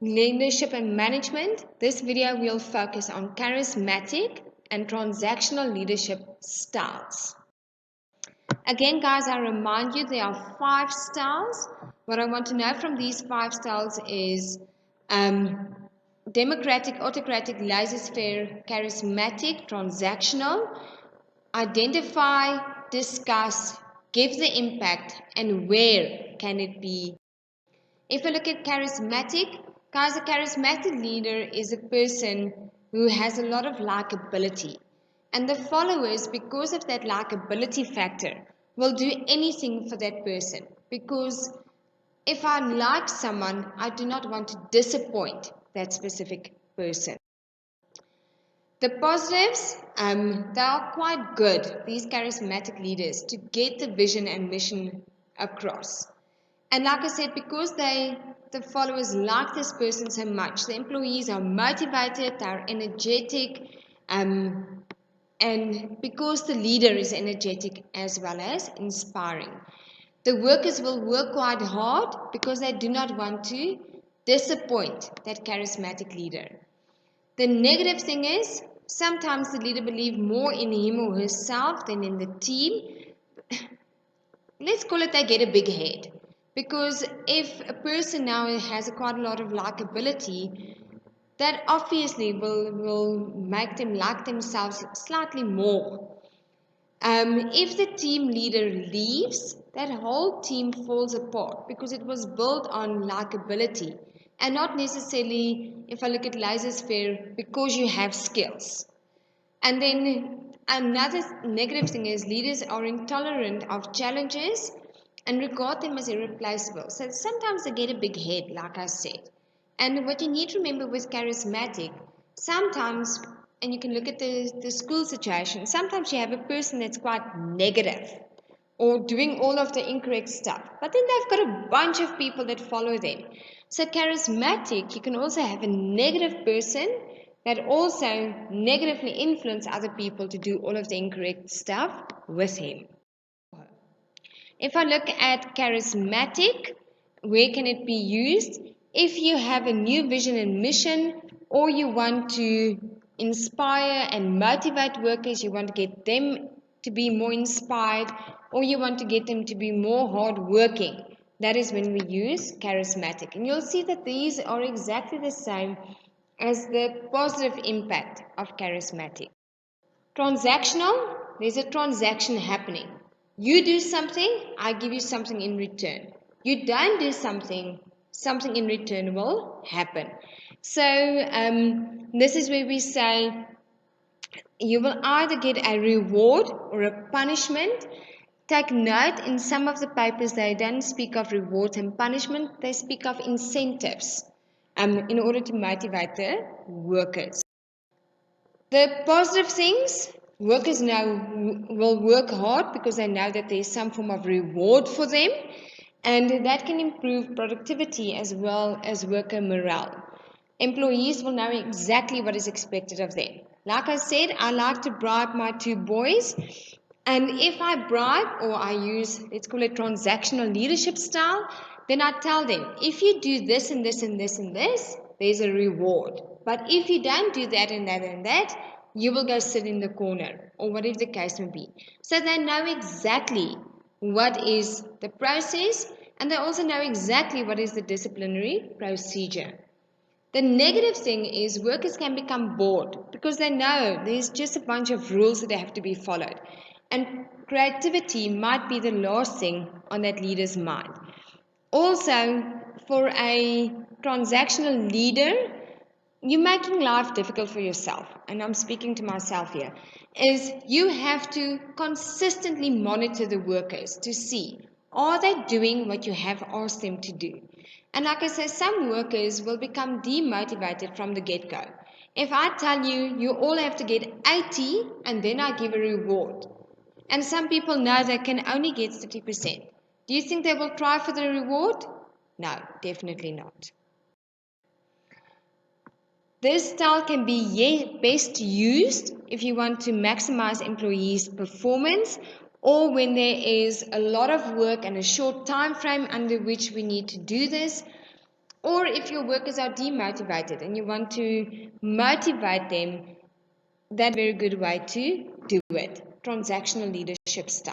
leadership and management. This video will focus on charismatic and transactional leadership styles. Again, guys, I remind you there are 5 styles. What I want to know from these 5 styles is democratic, autocratic, laissez-faire, charismatic, transactional. Identify, discuss, give the impact, and where can it be. If we look at charismatic, guys, a charismatic leader is a person who has a lot of likability. And the followers, because of that likability factor, will do anything for that person. Because if I like someone, I do not want to disappoint that specific person. The positives, they are quite good, these charismatic leaders, to get the vision and mission across. And like I said, because the followers like this person so much, the employees are motivated, they're energetic, and because the leader is energetic as well as inspiring. The workers will work quite hard because they do not want to disappoint that charismatic leader. The negative thing is, sometimes the leader believes more in him or herself than in the team. Let's call it they get a big head. Because if a person now has quite a lot of likability, that obviously will make them like themselves slightly more. If the team leader leaves, that whole team falls apart because it was built on likability and not necessarily, if I look at laissez-faire, because you have skills. And then another negative thing is leaders are intolerant of challenges and regard them as irreplaceable. So sometimes they get a big head, like I said. And what you need to remember with charismatic, sometimes, and you can look at the school situation, sometimes you have a person that's quite negative or doing all of the incorrect stuff. But then they've got a bunch of people that follow them. So charismatic, you can also have a negative person that also negatively influence other people to do all of the incorrect stuff with him. If I look at charismatic, where can it be used? If you have a new vision and mission, or you want to inspire and motivate workers, you want to get them to be more inspired, or you want to get them to be more hardworking, that is when we use charismatic. And you'll see that these are exactly the same as the positive impact of charismatic. Transactional, there's a transaction happening. You do something, I give you something in return. You don't do something, something in return will happen. So this is where we say you will either get a reward or a punishment. Take note, in some of the papers they don't speak of rewards and punishment, they speak of incentives in order to motivate the workers. The positive things, workers now will work hard because they know that there is some form of reward for them, and that can improve productivity as well as worker morale. Employees will know exactly what is expected of them. Like I said, I like to bribe my 2 boys, and if I bribe or I use, let's call it transactional leadership style, then I tell them, if you do this and this and this and this, there's a reward. But if you don't do that and that and that, you will go sit in the corner, or whatever the case may be. So they know exactly what is the process, and they also know exactly what is the disciplinary procedure. The negative thing is workers can become bored because they know there's just a bunch of rules that have to be followed. And creativity might be the last thing on that leader's mind. Also, for a transactional leader, you're making life difficult for yourself, and I'm speaking to myself here, is you have to consistently monitor the workers to see, are they doing what you have asked them to do? And like I said, some workers will become demotivated from the get-go. If I tell you, you all have to get 80 and then I give a reward, and some people know they can only get 30%, do you think they will try for the reward? No, definitely not. This style can be best used if you want to maximize employees' performance, or when there is a lot of work and a short time frame under which we need to do this. Or if your workers are demotivated and you want to motivate them, that's a very good way to do it. Transactional leadership style.